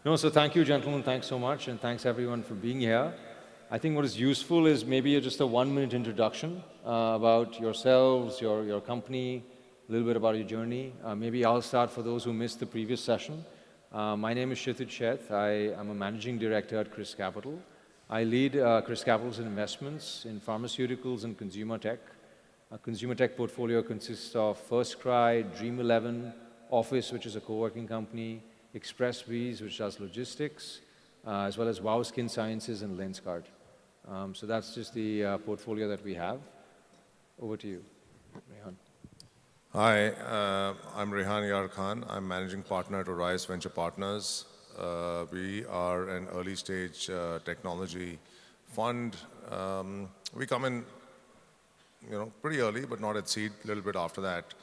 No, so thank you, gentlemen. Thanks so much, and thanks everyone for being here. I think what is useful is maybe just a 1-minute introduction about yourselves, your company, a little bit about your journey. Maybe I'll start for those who missed the previous session. My name is Kshitij Sheth. I am a managing director at ChrysCapital. I lead ChrysCapital's investments in pharmaceuticals and consumer tech. Our consumer tech portfolio consists of FirstCry, Dream11, Office, which is a co-working company, ExpressBees, which does logistics, as well as Wow Skin Sciences and Lenskart. So that's just the portfolio that we have. Over to you, Rehan. Hi, I'm Rehan Yar Khan. I'm managing partner at Orios Venture Partners. We are an early stage technology fund. We come in, pretty early, but not at seed, a little bit after that.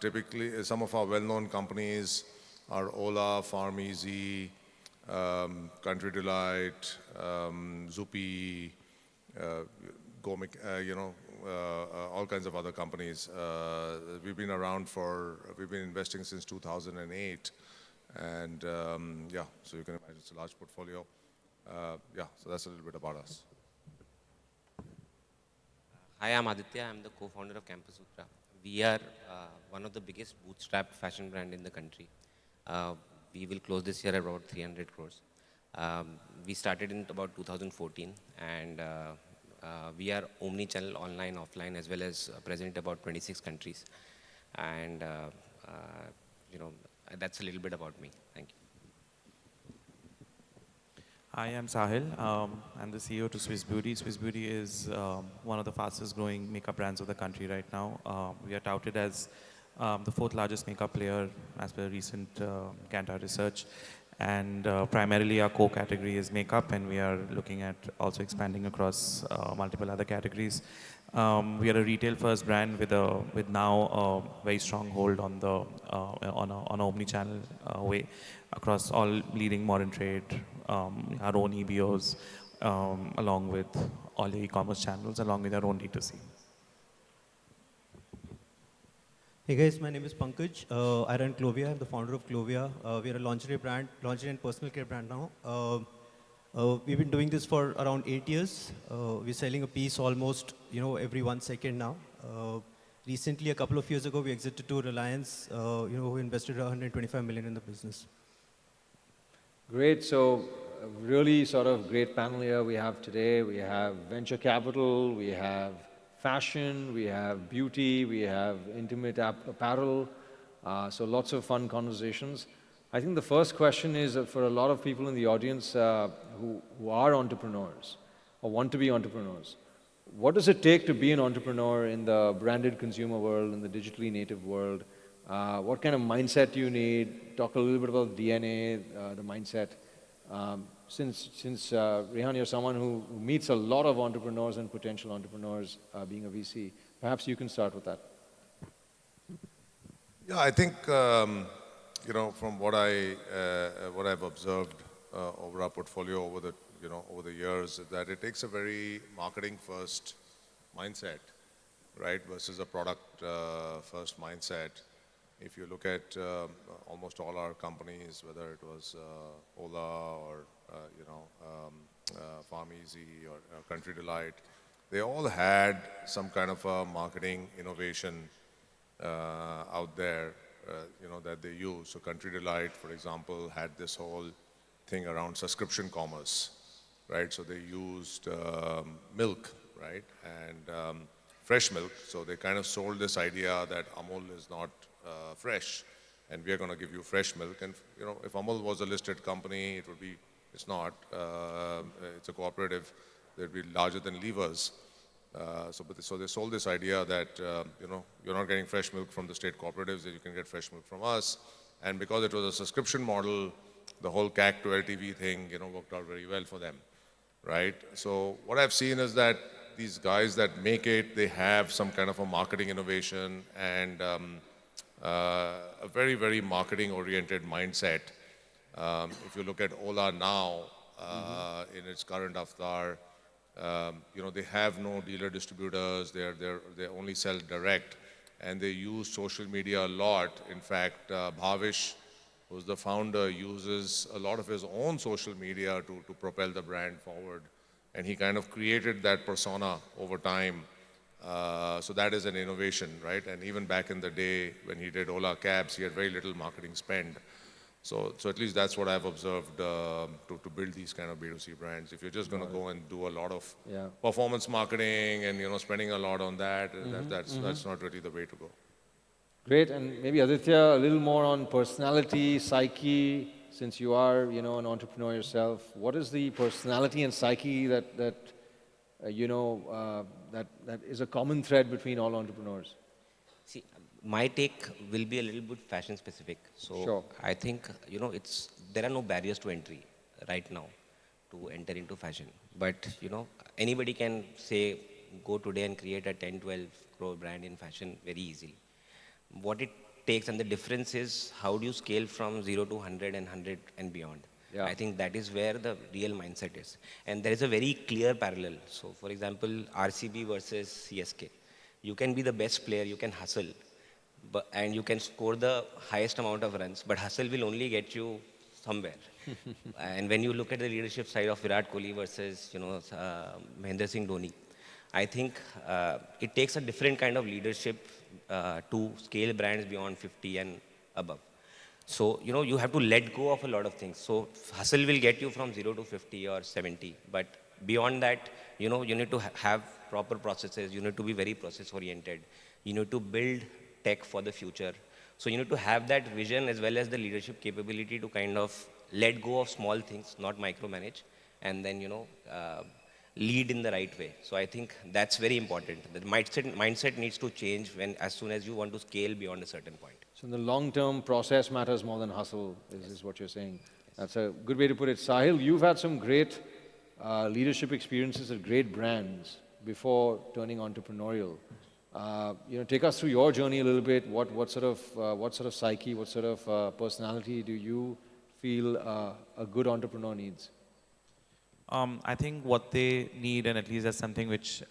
Typically, some of our well-known companies are Ola, PharmEasy, Country Delight, Zupi, all kinds of other companies. We've been investing since 2008. And so you can imagine it's a large portfolio. So that's a little bit about us. Hi, I'm Aditya. I'm the co-founder of Campus Sutra. We are one of the biggest bootstrapped fashion brand in the country. We will close this year at about 300 crores. We started in about 2014, and we are omni-channel, online, offline, as well as present in about 26 countries. And that's a little bit about me. Thank you. Hi, I'm Saahil. I'm the CEO to Swiss Beauty. Swiss Beauty is one of the fastest growing makeup brands of the country right now. We are touted as the 4th largest makeup player as per recent Kantar research. And primarily our core category is makeup, and we are looking at also expanding across multiple other categories. We are a retail first brand with now a very strong hold on an omni-channel way across all leading modern trade, our own EBOs, along with all the e-commerce channels, along with our own D2C. Hey guys, my name is Pankaj. I run Clovia. I'm the founder of Clovia. We are a lingerie brand, lingerie and personal care brand now. We've been doing this for around 8 years. We're selling a piece almost, every 1 second now. Recently, a couple of years ago, we exited to Reliance, who invested 125 million in the business. Great. So a really sort of great panel here we have today. We have venture capital, we have fashion, we have beauty, we have intimate apparel. So lots of fun conversations. I think the first question is for a lot of people in the audience who are entrepreneurs or want to be entrepreneurs. What does it take to be an entrepreneur in the branded consumer world, in the digitally native world? What kind of mindset do you need? Talk a little bit about DNA, the mindset. Since Rehan, you're someone who meets a lot of entrepreneurs and potential entrepreneurs being a VC, perhaps you can start with that. Yeah, I think, from what I've observed over our portfolio over the years, is that it takes a very marketing first mindset, right, versus a product first mindset. If you look at almost all our companies, whether it was Ola or PharmEasy or Country Delight, they all had some kind of a marketing innovation out there, that they use. So Country Delight, for example, had this whole thing around subscription commerce, right? So they used milk, right, and fresh milk. So they kind of sold this idea that Amul is not fresh, and we are going to give you fresh milk. And if Amul was a listed company, it's not. It's a cooperative. They'd be larger than Levers. So they sold this idea that you're not getting fresh milk from the state cooperatives, that you can get fresh milk from us. And because it was a subscription model, the whole CAC to LTV thing worked out very well for them, right? So what I've seen is that these guys that make it, they have some kind of a marketing innovation and a very, very marketing oriented mindset. If you look at Ola now, in its current avatar, they have no dealer distributors. They only sell direct, and they use social media a lot. In fact, Bhavish who's the founder, uses a lot of his own social media to propel the brand forward. And he kind of created that persona over time. So that is an innovation, right? And even back in the day when he did Ola Cabs, he had very little marketing spend. So at least that's what I've observed to build these kind of B2C brands. If you're just going to go and do a lot of performance marketing and spending a lot on that, that's not really the way to go. Great, and maybe Aditya, a little more on personality, psyche, since you are, an entrepreneur yourself. What is the personality and psyche that is a common thread between all entrepreneurs? See, my take will be a little bit fashion specific. So Sure. I think, there are no barriers to entry right now to enter into fashion. But, anybody can say, go today and create a 10, 12 crore brand in fashion very easily. What it takes, and the difference is how do you scale from 0 to 100 and 100 and beyond. Yeah. I think that is where the real mindset is. And there is a very clear parallel. So for example, RCB versus CSK. You can be the best player, you can hustle, and you can score the highest amount of runs, but hustle will only get you somewhere. And when you look at the leadership side of Virat Kohli versus, Mahendra Singh Dhoni, I think it takes a different kind of leadership to scale brands beyond 50 and above. So, you have to let go of a lot of things. So, hustle will get you from 0 to 50 or 70. But beyond that, you need to have proper processes. You need to be very process oriented. You need to build tech for the future. So, you need to have that vision as well as the leadership capability to kind of let go of small things, not micromanage, and then, lead in the right way. So I think that's very important. The mindset needs to change as soon as you want to scale beyond a certain point. So in the long term, process matters more than hustle, is what you're saying. That's a good way to put it. Saahil, you've had some great leadership experiences at great brands before turning entrepreneurial. Take us through your journey a little bit. What sort of psyche, what sort of personality do you feel a good entrepreneur needs? I think what they need, and at least that's something which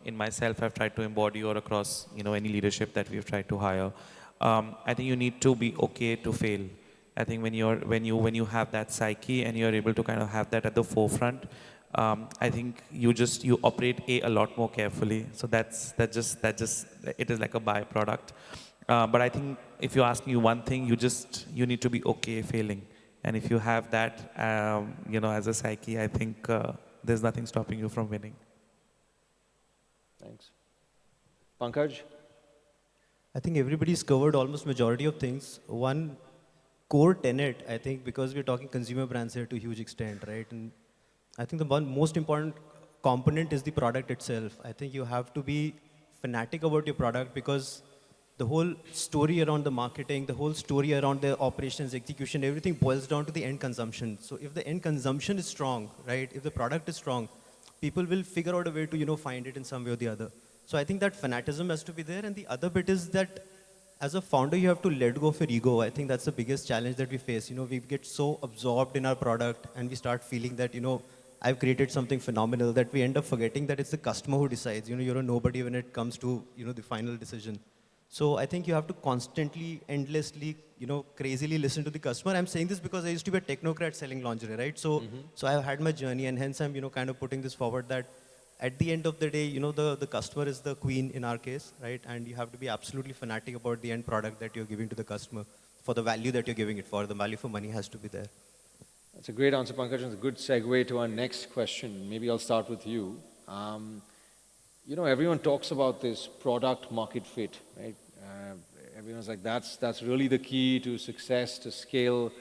in myself I've tried to embody or across any leadership that we've tried to hire. I think you need to be okay to fail. I think when you have that psyche and you're able to kind of have that at the forefront, I think you operate a lot more carefully. So that just it is like a byproduct. But I think if you ask me one thing, you need to be okay failing. And if you have that, as a psyche, I think there's nothing stopping you from winning. Thanks. Pankaj? I think everybody's covered almost majority of things. One core tenet, I think, because we're talking consumer brands here to a huge extent, right? And I think the one most important component is the product itself. I think you have to be fanatic about your product because the whole story around the marketing, the whole story around the operations, execution, everything boils down to the end consumption. So if the end consumption is strong, right, if the product is strong, people will figure out a way to, find it in some way or the other. So I think that fanaticism has to be there. And the other bit is that as a founder, you have to let go of your ego. I think that's the biggest challenge that we face. We get so absorbed in our product and we start feeling that, I've created something phenomenal that we end up forgetting that it's the customer who decides. You're a nobody when it comes to, the final decision. So I think you have to constantly, endlessly, crazily listen to the customer. I'm saying this because I used to be a technocrat selling lingerie, right? So I've had my journey, and hence I'm, kind of putting this forward that at the end of the day, the customer is the queen in our case, right? And you have to be absolutely fanatic about the end product that you're giving to the customer for the value that you're giving it for. The value for money has to be there. That's a great answer, Pankaj. It's a good segue to our next question. Maybe I'll start with you. Everyone talks about this product market fit, right? Everyone's like, that's really the key to success, to scale.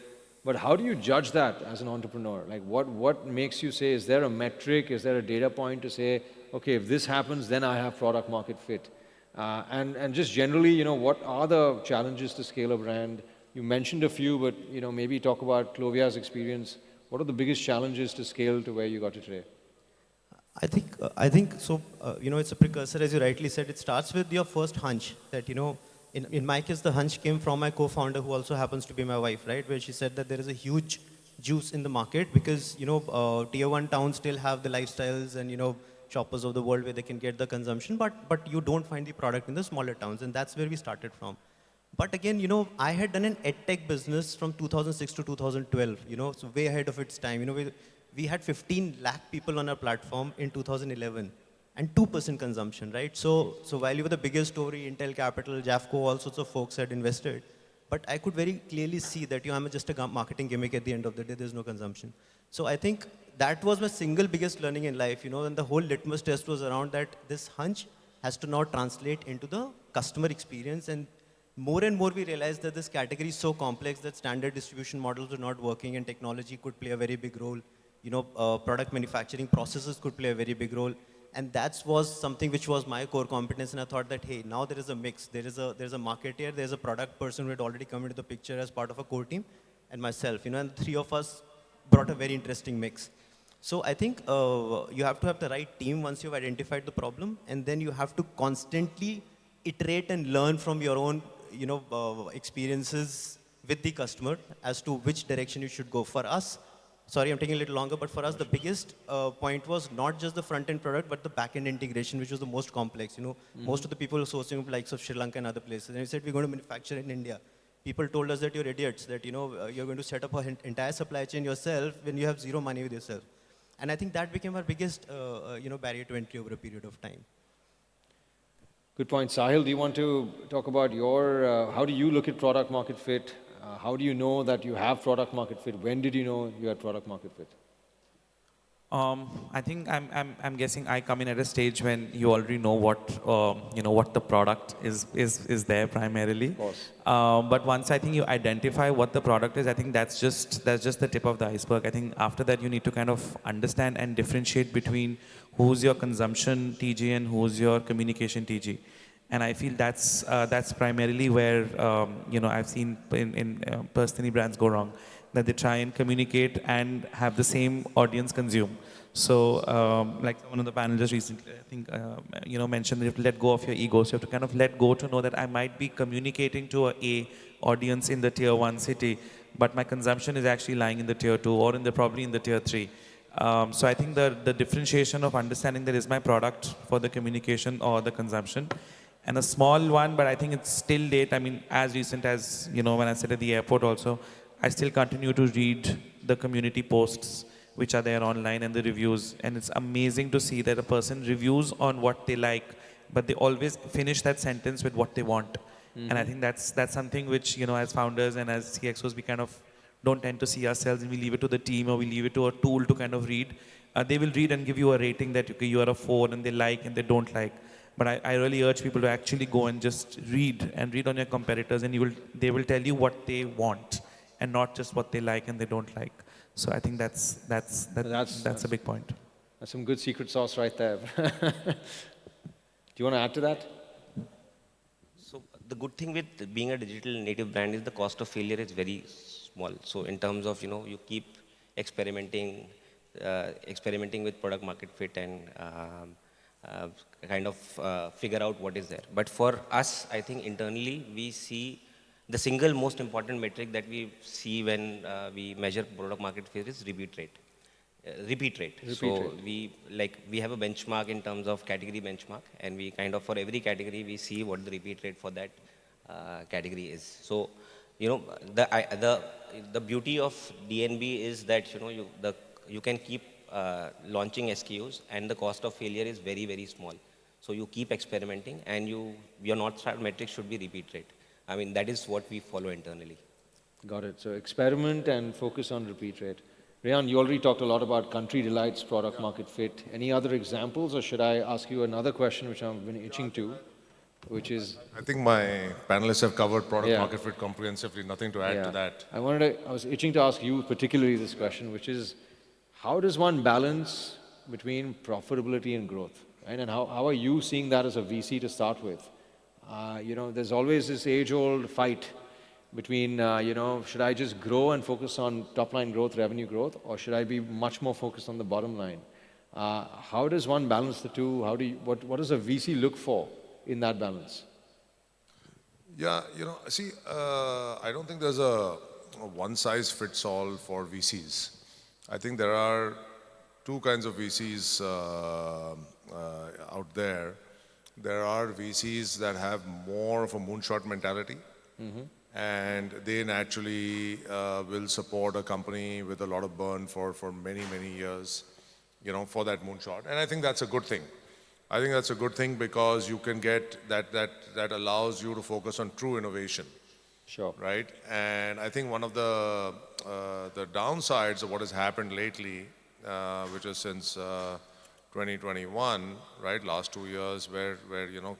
But how do you judge that as an entrepreneur? Like, what makes you say, is there a metric, is there a data point to say, okay, if this happens, then I have product market fit? And just generally, what are the challenges to scale a brand? You mentioned a few, but, maybe talk about Clovia's experience. What are the biggest challenges to scale to where you got to today? I think so, it's a precursor, as you rightly said. It starts with your first hunch that, in my case, the hunch came from my co-founder, who also happens to be my wife, right? Where she said that there is a huge juice in the market because, tier 1 towns still have the lifestyles and, shoppers of the world where they can get the consumption, but you don't find the product in the smaller towns. And that's where we started from. But again, I had done an edtech business from 2006 to 2012, so way ahead of its time. We had 15 lakh people on our platform in 2011 and 2% consumption, right? So while you were the biggest story, Intel Capital, Jafco, all sorts of folks had invested. But I could very clearly see that, I'm just a marketing gimmick at the end of the day, there's no consumption. So I think that was my single biggest learning in life, and the whole litmus test was around that this hunch has to now translate into the customer experience. And more we realized that this category is so complex that standard distribution models are not working and technology could play a very big role. Product manufacturing processes could play a very big role. And that was something which was my core competence. And I thought that, hey, now there is a mix. There's a marketer, there's a product person who had already come into the picture as part of a core team, and myself, and the three of us brought a very interesting mix. So I think you have to have the right team once you've identified the problem, and then you have to constantly iterate and learn from your own, experiences with the customer as to which direction you should go. For us, sorry, I'm taking a little longer, but for us, the biggest point was not just the front-end product, but the back-end integration, which was the most complex. Most of the people were sourcing from likes of Sri Lanka and other places. And we said, we're going to manufacture in India. People told us that you're idiots, that, you're going to set up an entire supply chain yourself when you have zero money with yourself. And I think that became our biggest, barrier to entry over a period of time. Good point. Saahil, do you want to talk about how do you look at product market fit? How do you know that you have product market fit? When did you know you had product market fit? I think I'm guessing I come in at a stage when you already know what the product is there primarily. Of course. But once I think you identify what the product is, I think that's just the tip of the iceberg. I think after that you need to kind of understand and differentiate between who's your consumption TG and who's your communication TG. And I feel that's primarily where I've seen in personally brands go wrong, that they try and communicate and have the same audience consume. So like someone on the panel just recently, I think mentioned that you have to let go of your ego. So you have to kind of let go to know that I might be communicating to a audience in the tier 1 city, but my consumption is actually lying in the tier 2 or probably in the tier 3. So I think the differentiation of understanding that is my product for the communication or the consumption. And a small one, but I think it's still late. I mean, as recent as, when I sat at the airport also, I still continue to read the community posts which are there online and the reviews. And it's amazing to see that a person reviews on what they like, but they always finish that sentence with what they want. Mm-hmm. And I think that's something which, as founders and as CXOs, we kind of don't tend to see ourselves, and we leave it to the team or we leave it to a tool to kind of read. They will read and give you a rating that okay, you are a 4 and they like and they don't like. But I really urge people to actually go and just read on your competitors, and they will tell you what they want and not just what they like and they don't like. So I think that's a big point. That's some good secret sauce right there. Do you want to add to that? So the good thing with being a digital native brand is the cost of failure is very small. So in terms of, you keep experimenting with product market fit and kind of figure out what is there. But for us, I think internally we see the single most important metric that we see when we measure product market fit is repeat rate. We have a benchmark in terms of category benchmark, and we kind of for every category we see what the repeat rate for that category is. So the beauty of DNB is that you can keep launching SKUs and the cost of failure is very, very small. So you keep experimenting, and your North Star metric should be repeat rate. I mean, that is what we follow internally. Got it. So experiment and focus on repeat rate. Rehan, you already talked a lot about Country Delight's product market fit. Any other examples, or should I ask you another question which I've been itching to, which is... I think my panelists have covered product market fit comprehensively. Nothing to add to that. I was itching to ask you particularly this question, which is, how does one balance between profitability and growth? Right? And how are you seeing that as a VC to start with? There's always this age-old fight between, should I just grow and focus on top-line growth, revenue growth, or should I be much more focused on the bottom line? How does one balance the two? What does a VC look for in that balance? Yeah, I don't think there's a one-size-fits-all for VCs. I think there are two kinds of VCs out there. There are VCs that have more of a moonshot mentality, And they naturally will support a company with a lot of burn for many, many years, for that moonshot. And I think that's a good thing. I think that's a good thing because you can get that allows you to focus on true innovation. Sure. Right? And I think one of the downsides of what has happened lately, which is since 2021, right, last 2 years, where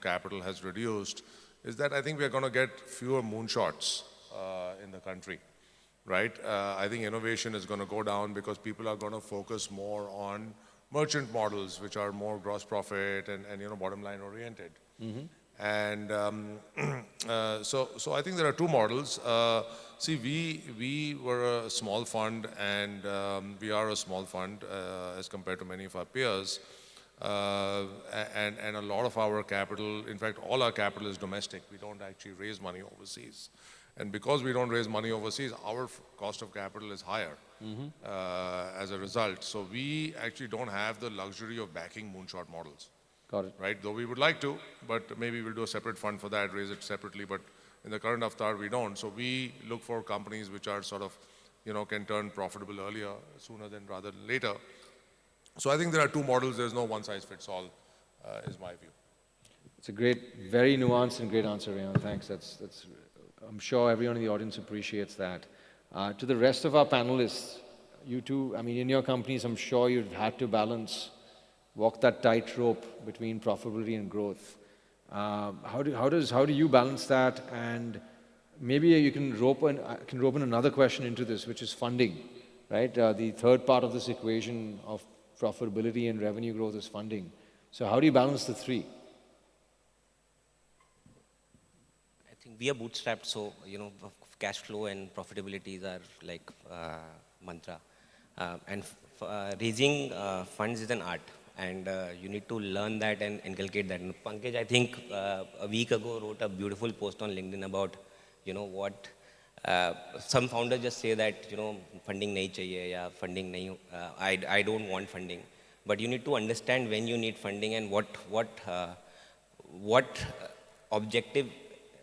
capital has reduced, is that I think we are going to get fewer moonshots in the country, right? I think innovation is going to go down because people are going to focus more on merchant models, which are more gross profit and bottom line oriented. And so I think there are two models. See, we were a small fund, and we are a small fund as compared to many of our peers. And a lot of our capital, in fact, all our capital is domestic. We don't actually raise money overseas. And because we don't raise money overseas, our cost of capital is higher as a result. So we actually don't have the luxury of backing moonshot models. Got it. Right? Though we would like to, but maybe we'll do a separate fund for that, raise it separately. But in the current avatar, we don't. So we look for companies which are sort of, can turn profitable earlier, sooner than rather than later. So I think there are two models. There's no one size fits all, is my view. It's a great, very nuanced and great answer, Rehan. Thanks. That's. I'm sure everyone in the audience appreciates that. To the rest of our panelists, you two, I mean, in your companies, I'm sure you've had to walk that tightrope between profitability and growth. How do you balance that? And maybe you can rope in another question into this, which is funding, right? The third part of this equation of profitability and revenue growth is funding. So how do you balance the three? I think we are bootstrapped, so cash flow and profitabilities are like mantra. And raising funds is an art. And you need to learn that and inculcate that. And Pankaj, I think a week ago wrote a beautiful post on LinkedIn about, what some founders just say that, funding nahi chahiye, ya funding nahi, I don't want funding. But you need to understand when you need funding and what objective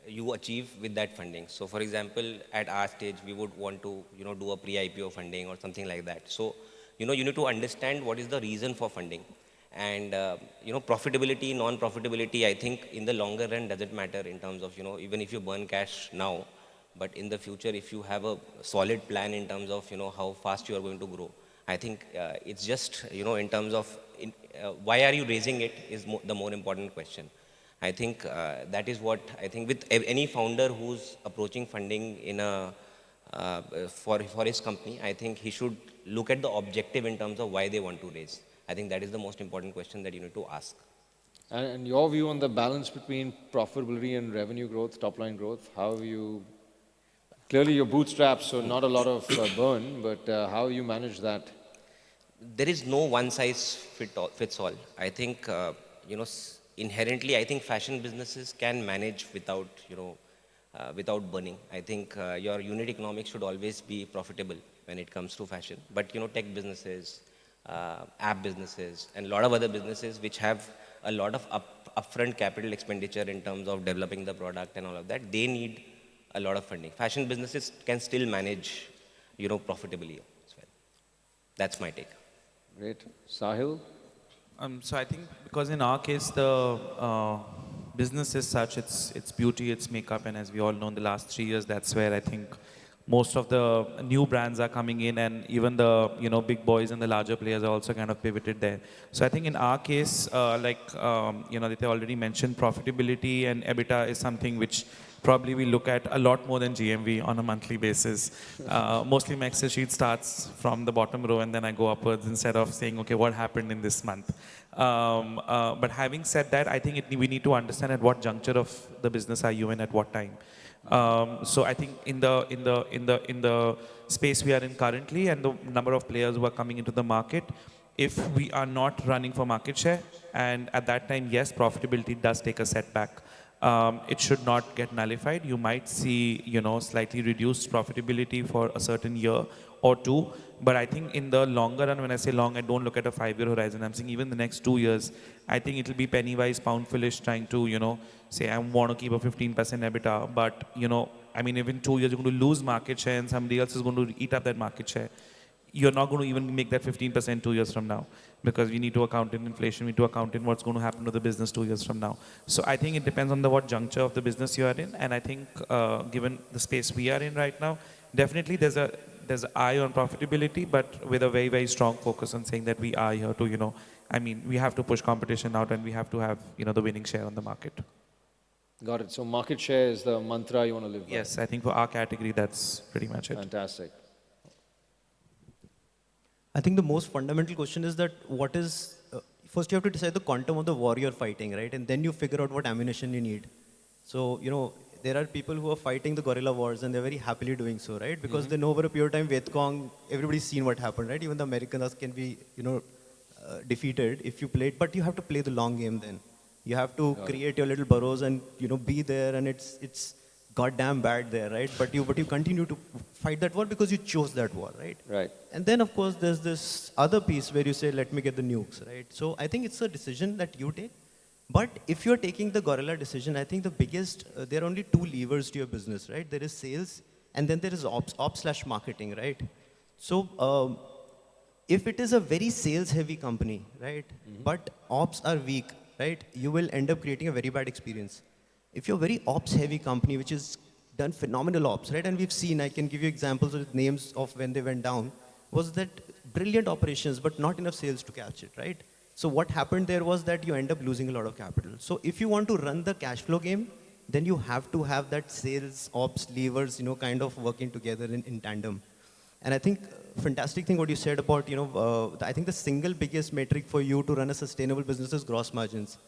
you achieve with that funding. So for example, at our stage, we would want to, do a pre-IPO funding or something like that. So, you need to understand what is the reason for funding. And, profitability, non-profitability, I think in the longer run doesn't matter in terms of, even if you burn cash now, but in the future, if you have a solid plan in terms of, how fast you are going to grow, I think it's just, in terms of why are you raising it is the more important question. I think that is what I think with any founder who's approaching funding in for his company, I think he should look at the objective in terms of why they want to raise. I think that is the most important question that you need to ask. And your view on the balance between profitability and revenue growth, top line growth, how have you, clearly you're bootstrapped, so not a lot of burn, but how you manage that? There is no one size fits all. I think, inherently, I think fashion businesses can manage without, without burning. I think your unit economics should always be profitable when it comes to fashion. But, tech businesses, app businesses, and a lot of other businesses which have a lot of upfront capital expenditure in terms of developing the product and all of that, they need a lot of funding. Fashion businesses can still manage, profitably as well. That's my take. Great. Saahil? So I think because in our case, the business is such, it's beauty, it's makeup, and as we all know in the last 3 years, that's where I think most of the new brands are coming in, and even the big boys and the larger players are also kind of pivoted there. So I think in our case, Aditya already mentioned, profitability and EBITDA is something which probably we look at a lot more than GMV on a monthly basis. Mostly my Excel sheet starts from the bottom row and then I go upwards instead of saying, okay, what happened in this month? But having said that, I think we need to understand at what juncture of the business are you in at what time. So I think in the space we are in currently and the number of players who are coming into the market, if we are not running for market share, and at that time, yes, profitability does take a setback. It should not get nullified. You might see, slightly reduced profitability for a certain year or two, But I think in the longer run, when I say long, I don't look at a 5-year horizon. I'm saying even the next 2 years, I think it'll be penny wise, pound foolish, trying to, say I want to keep a 15% EBITDA. But, I mean, even 2 years, you're going to lose market share and somebody else is going to eat up that market share. You're not going to even make that 15% 2 years from now, because we need to account in inflation, we need to account in what's going to happen to the business 2 years from now. So I think it depends on what juncture of the business you are in. And I think given the space we are in right now, definitely there's an eye on profitability, but with a very, very strong focus on saying that we are here to, I mean, we have to push competition out and we have to have, the winning share on the market. Got it. So market share is the mantra you want to live by. Yes, I think for our category, that's pretty much it. Fantastic. I think the most fundamental question is that first you have to decide the quantum of the war you're fighting, right? And then you figure out what ammunition you need. So, there are people who are fighting the guerrilla wars and they're very happily doing so, right? Because they know over a period of time, Vietcong, everybody's seen what happened, right? Even the Americans can be, defeated if you play it, but you have to play the long game then. You have to create your little burrows and, be there, and it's goddamn bad there, right? But you continue to fight that war because you chose that war, right? Right. And then, of course, there's this other piece where you say, let me get the nukes, right? So I think it's a decision that you take. But if you're taking the guerrilla decision, I think the biggest, there are only two levers to your business, right? There is sales, and then there is ops/marketing, right? So if it is a very sales-heavy company, right, but ops are weak, right, you will end up creating a very bad experience. If you're a very ops-heavy company, which is done phenomenal ops, right, and we've seen, I can give you examples with names of when they went down, was that brilliant operations, but not enough sales to catch it, right? So what happened there was that you end up losing a lot of capital. So if you want to run the cash flow game, then you have to have that sales, ops, levers, kind of working together in tandem. And I think fantastic thing what you said about, I think the single biggest metric for you to run a sustainable business is gross margins.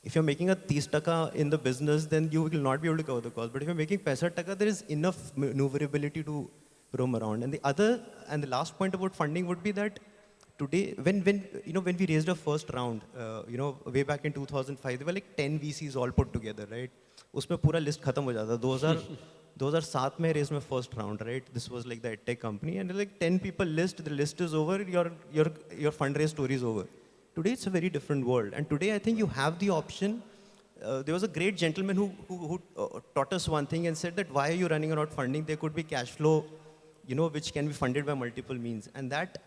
If you're making a 30% in the business, then you will not be able to cover the cost. But if you're making 65%, there is enough maneuverability to roam around. And the last point about funding would be that today, when we raised our first round, way back in 2005, there were like 10 VCs all put together, right? उसमें पूरा list खत्म हो जाता. 2007 में raised my first round, right? This was like the tech company, and like 10 people the list is over, your fundraise story is over. Today it's a very different world, and today I think you have the option. There was a great gentleman who taught us one thing and said that why are you running around funding? There could be cash flow, which can be funded by multiple means, and that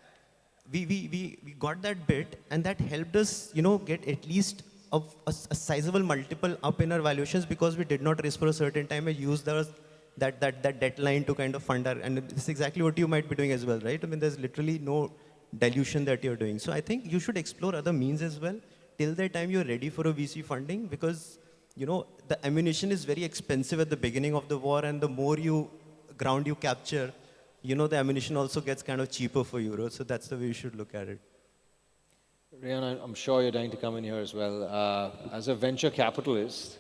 we got that bit, and that helped us, get at least a sizable multiple up in our valuations, because we did not raise for a certain time and use that deadline to kind of fund our, and this is exactly what you might be doing as well, right? I mean, there's literally no dilution that you're doing. So I think you should explore other means as well till the time you're ready for a VC funding, because, the ammunition is very expensive at the beginning of the war, and the more ground you capture, the ammunition also gets kind of cheaper for you, right? So that's the way you should look at it. Rehan, I'm sure you're dying to come in here as well. As a venture capitalist,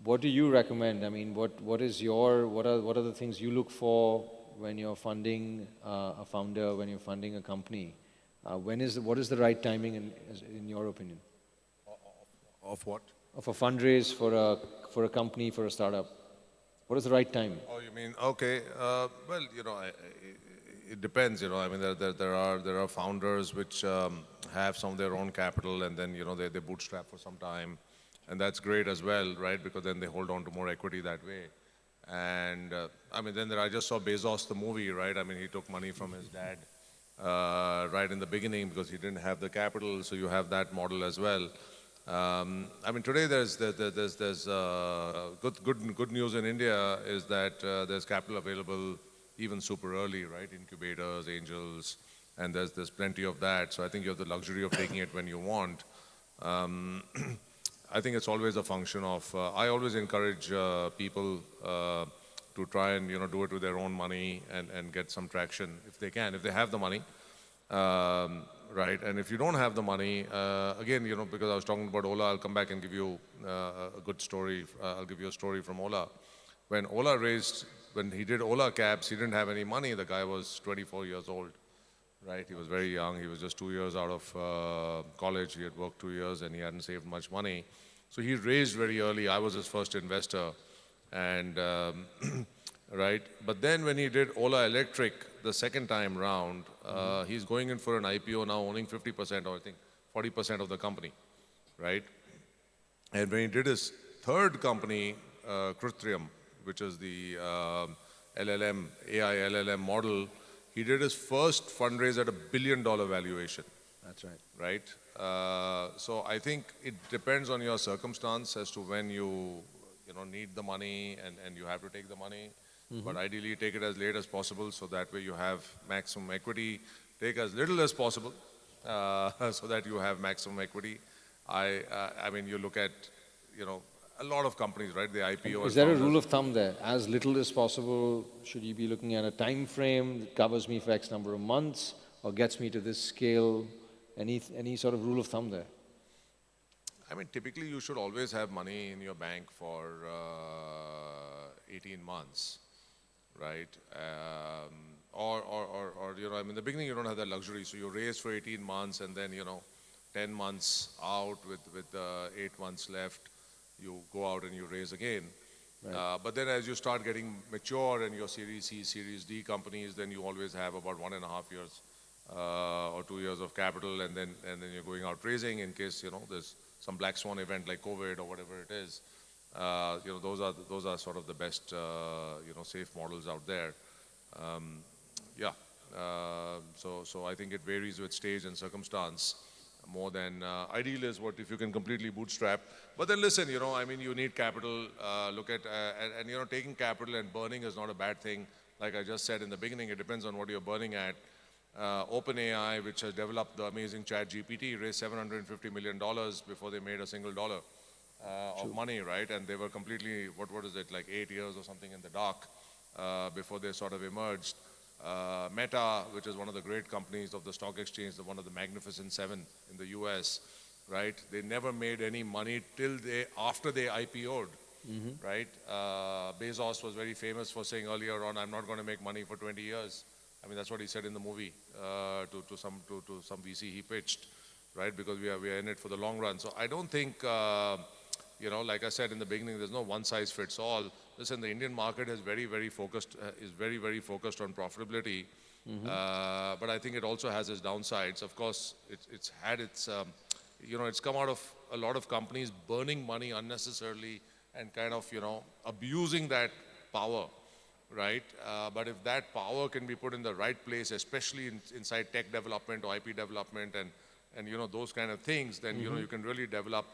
what do you recommend? I mean, what are the things you look for when you're funding a founder, when you're funding a company? What is the right timing in your opinion? Of what? Of a fundraise for a company, for a startup. What is the right time? Oh, you mean, okay. Well, it depends, I mean, there are founders which have some of their own capital, and then, they bootstrap for some time. And that's great as well, right? Because then they hold on to more equity that way. And I mean, then I just saw Bezos, the movie, right? I mean, he took money from his dad right in the beginning because he didn't have the capital. So you have that model as well. I mean, today there's good news in India is that there's capital available even super early, right? Incubators, angels, and there's plenty of that. So I think you have the luxury of taking it when you want. I think it's always a function of, I always encourage people to try and, do it with their own money and get some traction if they can, if they have the money, right? And if you don't have the money, again, because I was talking about Ola, I'll come back and give you a good story. I'll give you a story from Ola. When he did Ola cabs, he didn't have any money. The guy was 24 years old. Right, he was very young. He was just 2 years out of college. He had worked 2 years and he hadn't saved much money. So he raised very early. I was his first investor, and right? But then when he did Ola Electric the second time round, he's going in for an IPO now, owning 50% or I think 40% of the company, right? And when he did his third company, Krutrium, which is the LLM, AI LLM model, he did his first fundraise at $1 billion valuation, That's right. right? So I think it depends on your circumstance as to when you need the money and you have to take the money. But ideally, take it as late as possible so that way you have maximum equity. Take as little as possible so that you have maximum equity. I mean, you look at, a lot of companies, right? The IPO. Is there a rule of thumb there? As little as possible, should you be looking at a time frame that covers me for X number of months or gets me to this scale? Any sort of rule of thumb there? I mean, typically you should always have money in your bank for 18 months, right? Or I mean, in the beginning you don't have that luxury, so you raise for 18 months and then, 10 months out with 8 months left, you go out and you raise again. Right. But then as you start getting mature and your Series C, Series D companies, then you always have about 1.5 years or 2 years of capital, and then you're going out raising in case there's some black swan event like COVID or whatever it is. Those are sort of the best safe models out there. So I think it varies with stage and circumstance more than ideal is what if you can completely bootstrap. But then listen, I mean, you need capital. Look at and taking capital and burning is not a bad thing. Like I just said in the beginning, it depends on what you're burning at. OpenAI, which has developed the amazing ChatGPT, raised $750 million before they made a single dollar of money, right? And they were completely, what is it, like 8 years or something in the dark before they sort of emerged. Meta, which is one of the great companies of the stock exchange, one of the Magnificent Seven in the US, right? They never made any money till after they IPO'd, right? Bezos was very famous for saying earlier on, I'm not going to make money for 20 years. I mean, that's what he said in the movie to some VC he pitched, right? Because we are in it for the long run. So I don't think, like I said in the beginning, there's no one size fits all. Listen, the Indian market is very, very focused on profitability. But I think it also has its downsides. Of course, it's had its, it's come out of a lot of companies burning money unnecessarily and kind of, abusing that power. Right, but if that power can be put in the right place, especially inside tech development or IP development and those kind of things, then you can really develop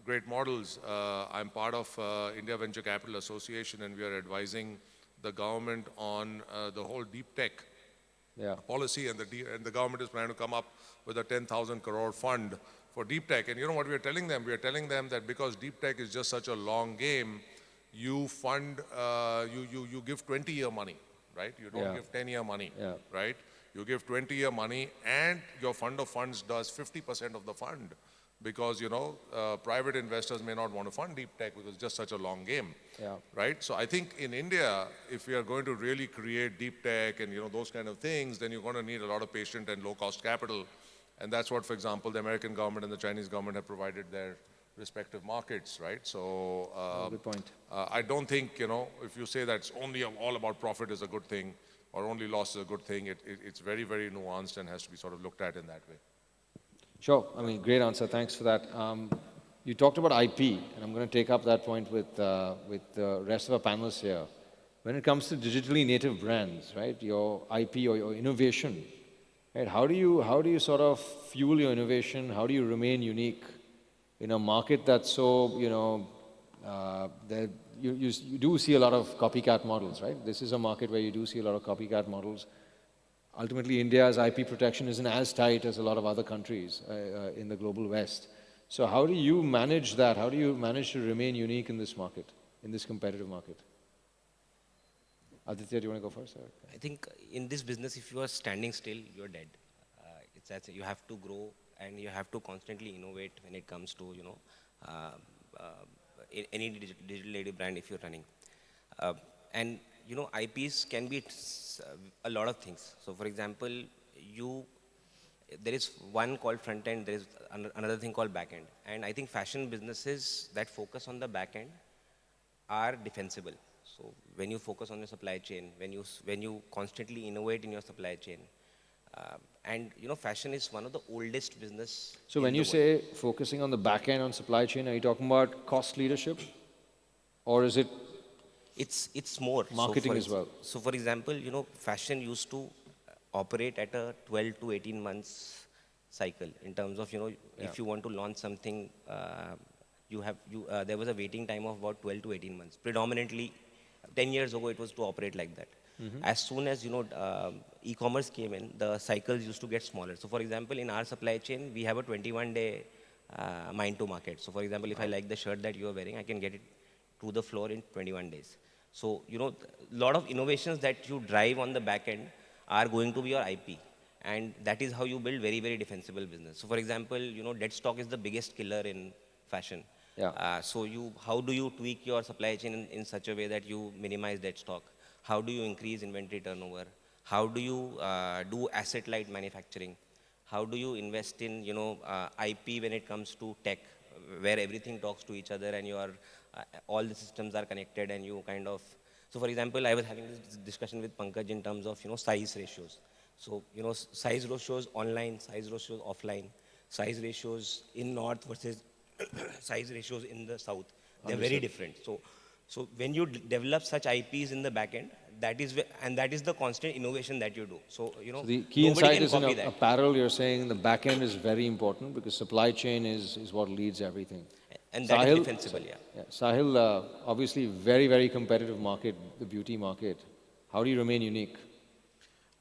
great models. I'm part of India Venture Capital Association, and we are advising the government on the whole deep tech policy, and the government is planning to come up with a 10,000 crore fund for deep tech. And you know what we are telling them? We are telling them that because deep tech is just such a long game, you fund, you give 20-year money, right? You don't give 10-year money, right? You give 20-year money and your fund of funds does 50% of the fund because, private investors may not want to fund deep tech because it's just such a long game, right? So I think in India, if we are going to really create deep tech and, those kind of things, then you're going to need a lot of patient and low-cost capital. And that's what, for example, the American government and the Chinese government have provided their respective markets, right? So good point. I don't think, if you say that it's only all about profit is a good thing or only loss is a good thing, it's very, very nuanced and has to be sort of looked at in that way. Sure. I mean, great answer. Thanks for that. You talked about IP, and I'm going to take up that point with the rest of our panelists here. When it comes to digitally native brands, right, your IP or your innovation, right, how do you sort of fuel your innovation? How do you remain unique in a market that's so, you do see a lot of copycat models, right? This is a market where you do see a lot of copycat models. Ultimately, India's IP protection isn't as tight as a lot of other countries in the global West. So how do you manage that? How do you manage to remain unique in this market, in this competitive market? Aditya, do you want to go first? I think in this business, if you are standing still, you're dead. It's that you have to grow and you have to constantly innovate when it comes to, any digital native brand if you're running. And, IPs can be a lot of things. So, for example, there is one called front end, there is another thing called back end. And I think fashion businesses that focus on the back end are defensible. So when you focus on your supply chain, when you constantly innovate in your supply chain, and fashion is one of the oldest business So in when the you world. say focusing on the back end on supply chain, are you talking about cost leadership? Or is it It's more. marketing as well? So for example, fashion used to operate at a 12 to 18 months cycle in terms of, Yeah. if you want to launch something, there was a waiting time of about 12 to 18 months. Predominantly, 10 years ago, it was to operate like that. As soon as, e-commerce came in, the cycles used to get smaller. So for example, in our supply chain, we have a 21-day mind to market. So for example, if I like the shirt that you are wearing, I can get it to the floor in 21 days. So, a lot of innovations that you drive on the back end are going to be your IP. And that is how you build very, very defensible business. So, for example, dead stock is the biggest killer in fashion. Yeah. How do you tweak your supply chain in such a way that you minimize dead stock? How do you increase inventory turnover? How do you do asset-light manufacturing? How do you invest in, IP when it comes to tech, where everything talks to each other and all the systems are connected and you kind of, so for example, I was having this discussion with Pankaj in terms of, size ratios. So, size ratios online, size ratios offline, size ratios in north versus size ratios in the south. They're very different. So when you develop such IPs in the back end, that is the constant innovation that you do. So, So the key nobody insight can is in copy that. apparel, you're saying the back end is very important because supply chain is what leads everything. And that is Sahil, defensible, yeah. Sahil, obviously very, very competitive market, the beauty market. How do you remain unique?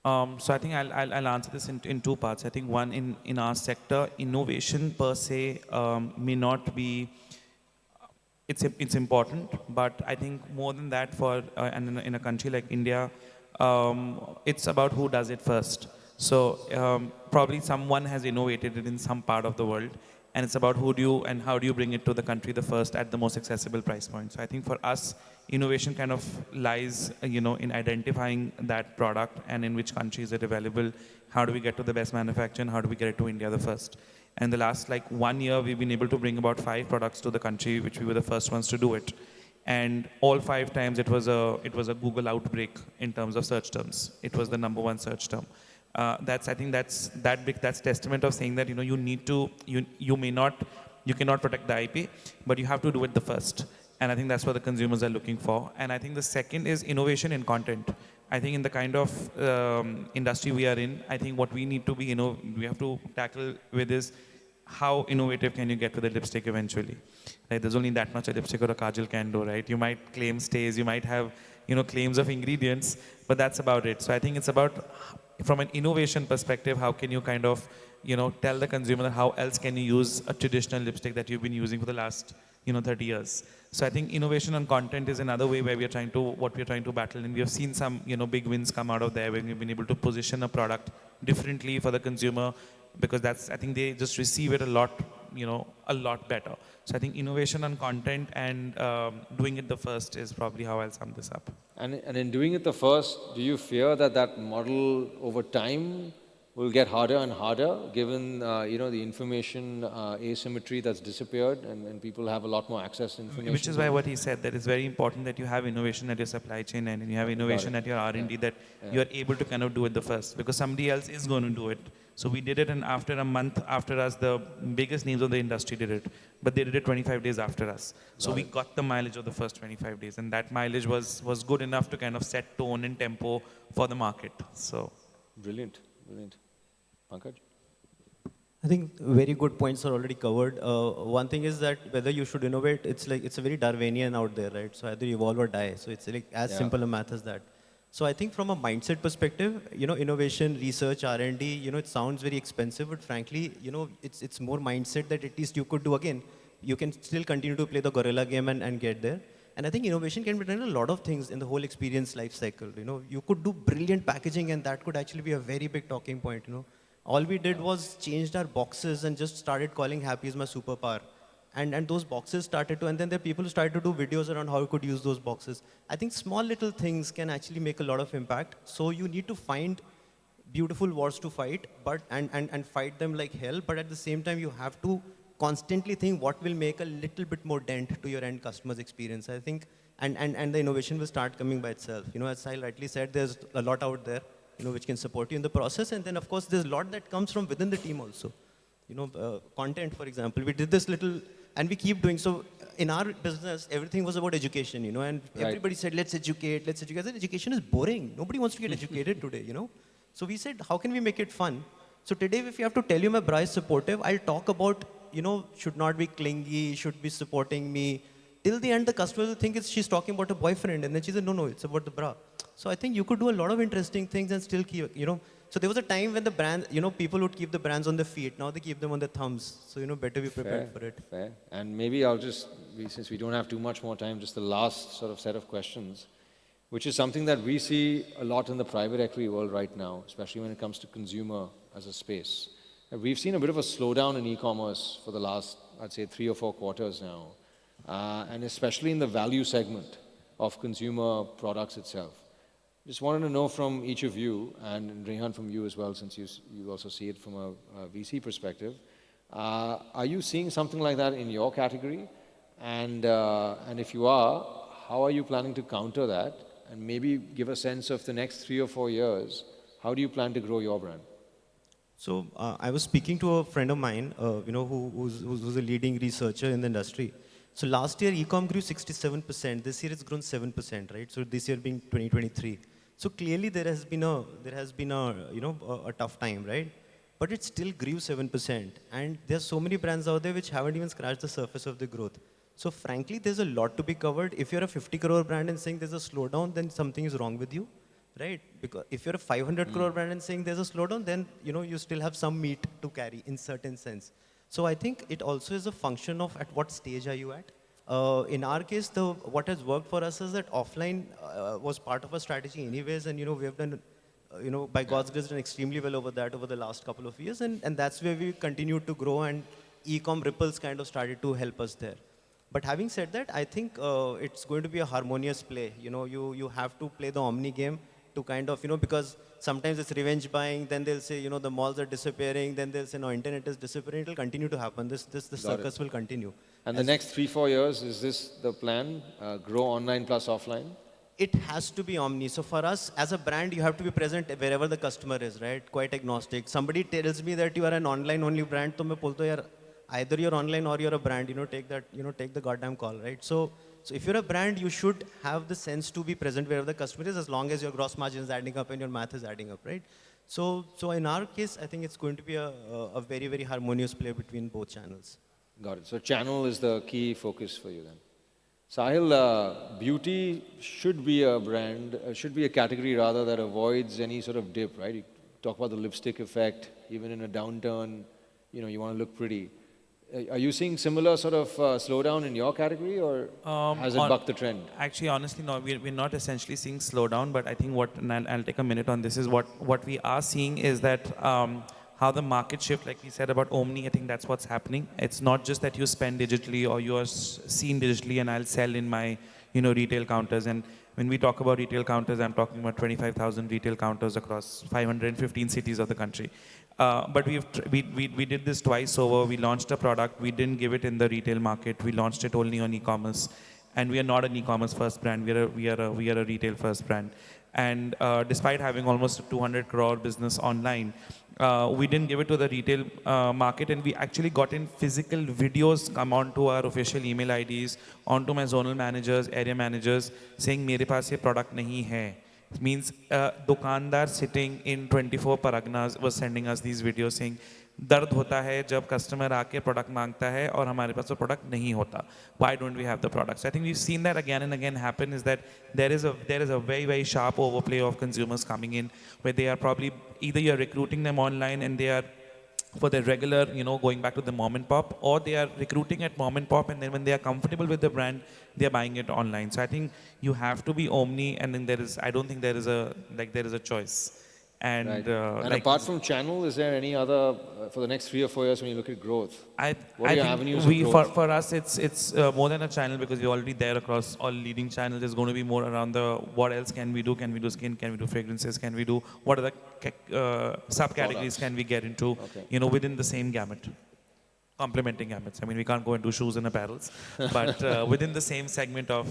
So I think I'll answer this in two parts. I think one, in our sector, innovation per se may not be, it's important, but I think more than that and in a country like India, it's about who does it first. So probably someone has innovated it in some part of the world, and it's about how do you bring it to the country the first at the most accessible price point. So I think for us, innovation kind of lies, in identifying that product and in which country is it available, how do we get to the best manufacturer, and how do we get it to India the first. And the last 1 year, we've been able to bring about 5 products to the country, which we were the first ones to do it. And all 5 times it was a Google outbreak in terms of search terms. It was the #1 search term. I think that's testament of saying that you cannot protect the IP, but you have to do it the first. And I think that's what the consumers are looking for. And I think the second is innovation in content. I think in the kind of industry we are in, I think what we need to be, we have to tackle with is how innovative can you get with the lipstick eventually? Right? There's only that much a lipstick or a kajal can do, right? You might claim stays, you might have, claims of ingredients, but that's about it. So I think it's about, from an innovation perspective, how can you kind of, tell the consumer that how else can you use a traditional lipstick that you've been using for the last, 30 years. So I think innovation on content is another way where we're trying to battle, and we have seen some, big wins come out of there where we've been able to position a product differently for the consumer, because I think they just receive it a lot better. So I think innovation on content and doing it the first is probably how I'll sum this up. And in doing it the first, do you fear that model over time will get harder and harder, given the information asymmetry that's disappeared, and people have a lot more access to information? Which is why what he said, that it's very important that you have innovation at your supply chain and you have innovation at your R&D, that you are able to kind of do it the first, because somebody else is going to do it. So we did it, and after a month after us, the biggest names of the industry did it, but they did it 25 days after us. So we got the mileage of the first 25 days, and that mileage was good enough to kind of set tone and tempo for the market. So Brilliant. Pankaj? I think very good points are already covered. One thing is that whether you should innovate, it's a very Darwinian out there, right? So either evolve or die. So it's as simple a math as that. So I think from a mindset perspective, innovation, research, R&D, it sounds very expensive, but frankly, it's more mindset that at least you could do again. You can still continue to play the gorilla game and get there. And I think innovation can be done in a lot of things in the whole experience life cycle. You could do brilliant packaging, and that could actually be a very big talking point. All we did was changed our boxes and just started calling happy is my superpower. And those boxes started to, and then there are people who started to do videos around how you could use those boxes. I think small little things can actually make a lot of impact. So you need to find beautiful wars to fight, and fight them like hell. But at the same time, you have to constantly think what will make a little bit more dent to your end customer's experience. I think, and the innovation will start coming by itself. As Saahil rightly said, there's a lot out there, which can support you in the process. And then, of course, there's a lot that comes from within the team also. Content, for example. We did this little, and we keep doing. So in our business, everything was about education, and everybody said, let's educate, let's educate. I said, education is boring. Nobody wants to get educated today, So we said, how can we make it fun? So today, if you have to tell you my bra is supportive, I'll talk about, should not be clingy, should be supporting me. Till the end, the customer will think she's talking about a boyfriend. And then she said, no, it's about the bra. So I think you could do a lot of interesting things and still keep, So there was a time when the brand, people would keep the brands on their feet. Now they keep them on their thumbs. So, better be prepared for it. Fair. And maybe I'll just, since we don't have too much more time, just the last sort of set of questions, which is something that we see a lot in the private equity world right now, especially when it comes to consumer as a space. We've seen a bit of a slowdown in e-commerce for the last, I'd say, 3 or 4 quarters now, and especially in the value segment of consumer products itself. Just wanted to know from each of you, and Rehan from you as well, since you also see it from a VC perspective, are you seeing something like that in your category? And if you are, how are you planning to counter that? And maybe give a sense of the next 3 or 4 years, how do you plan to grow your brand? So I was speaking to a friend of mine, who's a leading researcher in the industry. So last year, e-com grew 67%. This year, it's grown 7%, right? So this year being 2023. So clearly, there has been a tough time, right? But it still grew 7%. And there's so many brands out there which haven't even scratched the surface of the growth. So frankly, there's a lot to be covered. If you're a 50 crore brand and saying there's a slowdown, then something is wrong with you, right? Because if you're a 500 crore brand and saying there's a slowdown, then you still have some meat to carry in certain sense. So I think it also is a function of at what stage are you at. In our case, what has worked for us is that offline was part of our strategy anyways, and we have done, by God's grace, done extremely well over the last couple of years, and that's where we continued to grow, and e-com ripples kind of started to help us there. But having said that, I think it's going to be a harmonious play. You have to play the omni game to kind of, because sometimes it's revenge buying, then they'll say, the malls are disappearing, then they'll say, no, internet is disappearing. It'll continue to happen. This circus will continue. And the next 3-4 years, is this the plan? Grow online plus offline? It has to be omni. So for us, as a brand, you have to be present wherever the customer is, right? Quite agnostic. Somebody tells me that you are an online-only brand, तो मैं बोलता हूँ यार, either you're online or you're a brand. Take the goddamn call, right? So if you're a brand, you should have the sense to be present wherever the customer is, as long as your gross margin is adding up and your math is adding up, right? So in our case, I think it's going to be a very, very harmonious play between both channels. Got it. So channel is the key focus for you then. Sahil, beauty should be a brand, should be a category rather that avoids any sort of dip, right? You talk about the lipstick effect, even in a downturn, you want to look pretty. Are you seeing similar sort of slowdown in your category, or has it bucked the trend? Actually, honestly, no. We're not essentially seeing slowdown, but I think and I'll take a minute on this, is what we are seeing is that how the market shift, like we said about Omni, I think that's what's happening. It's not just that you spend digitally or you are seen digitally and I'll sell in my retail counters. And when we talk about retail counters, I'm talking about 25,000 retail counters across 515 cities of the country. But we did this twice over. We launched a product. We didn't give it in the retail market. We launched it only on e-commerce. And we are not an e-commerce first brand. We are a retail first brand. And despite having almost a 200 crore business online, we didn't give it to the retail market, and we actually got in physical videos come onto our official email IDs, onto my zonal managers, area managers, saying मेरे पास ये product नहीं है. It means दुकानदार sitting in 24 Paraganas was sending us these videos saying दर्द होता है जब customer आके प्रोडक्ट मांगता है और हमारे पास वो प्रोडक्ट नहीं होता. Why don't we have the products? I think we've seen that again and again happen, is that there is a very, very sharp overplay of consumers coming in where they are probably either you're recruiting them online and they are for their regular, going back to the mom and pop, or they are recruiting at mom and pop, and then when they are comfortable with the brand, they are buying it online. So I think you have to be omni, and then I don't think there is a choice. And, right. And apart from channel, is there any other, for the next 3 or 4 years when you look at growth? I avenues think of growth? for us, it's more than a channel, because we're already there across all leading channels. There's going to be more around what else can we do? Can we do skin? Can we do fragrances? Can we do, what other subcategories can we get into, within the same gamut? complementing habits. I mean, we can't go into shoes and apparels, but within the same segment of.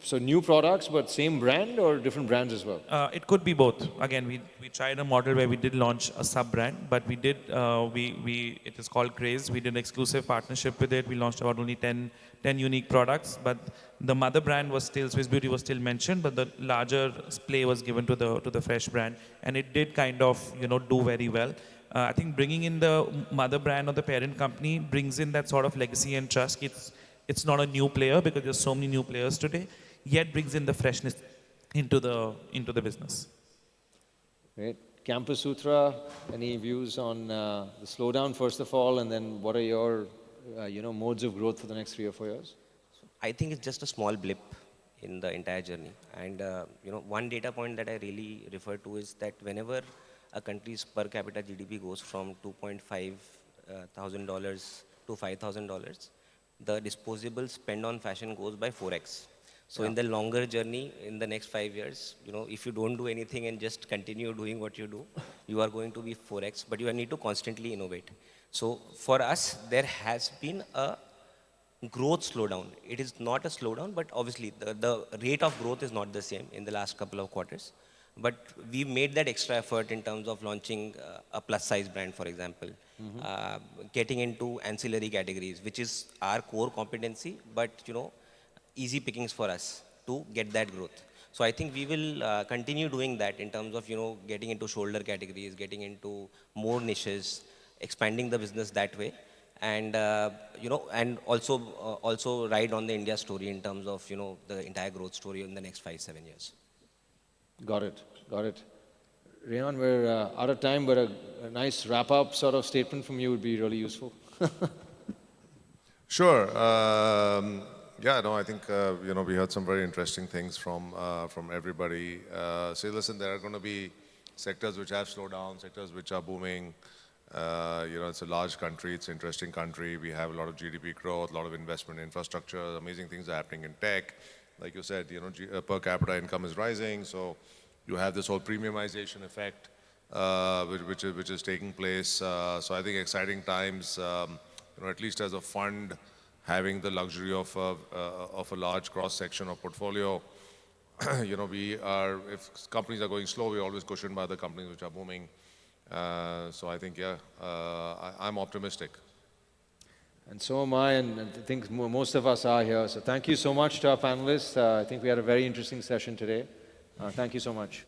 So new products, but same brand or different brands as well? It could be both. Again, we tried a model where we did launch a sub-brand, but we did, it is called Crores. We did an exclusive partnership with it. We launched about only 10 unique products, but the mother brand was still, Swiss Beauty was still mentioned, but the larger play was given to the Fresh brand, and it did kind of, do very well. I think bringing in the mother brand or the parent company brings in that sort of legacy and trust. It's not a new player because there's so many new players today, yet brings in the freshness into the business. Great. Campus Sutra, any views on the slowdown first of all, and then what are your modes of growth for the next 3 or 4 years? I think it's just a small blip in the entire journey. And one data point that I really refer to is that whenever a country's per capita GDP goes from $2.5 thousand to $5,000, the disposable spend on fashion goes by 4x. So in the longer journey, in the next 5 years, if you don't do anything and just continue doing what you do, you are going to be 4x, but you need to constantly innovate. So for us, there has been a growth slowdown. It is not a slowdown, but obviously the rate of growth is not the same in the last couple of quarters. But we made that extra effort in terms of launching a plus size brand, for example, getting into ancillary categories, which is our core competency, but easy pickings for us to get that growth. So I think we will continue doing that in terms of getting into shoulder categories, getting into more niches, expanding the business that way, and and also ride on the India story in terms of the entire growth story in the next 5-7 years. Got it. Rehan, we're out of time, but a nice wrap-up sort of statement from you would be really useful. Sure. I think we heard some very interesting things from everybody. Listen, there are going to be sectors which have slowed down, sectors which are booming. It's a large country, it's an interesting country. We have a lot of GDP growth, a lot of investment in infrastructure, amazing things are happening in tech. Like you said, per capita income is rising, so you have this whole premiumization effect, which is taking place. So I think exciting times, at least as a fund, having the luxury of a large cross-section of portfolio. If companies are going slow, we're always cushioned by the companies which are booming. So I think, I'm optimistic. And so am I, and I think most of us are here. So thank you so much to our panelists. I think we had a very interesting session today. Thank you so much.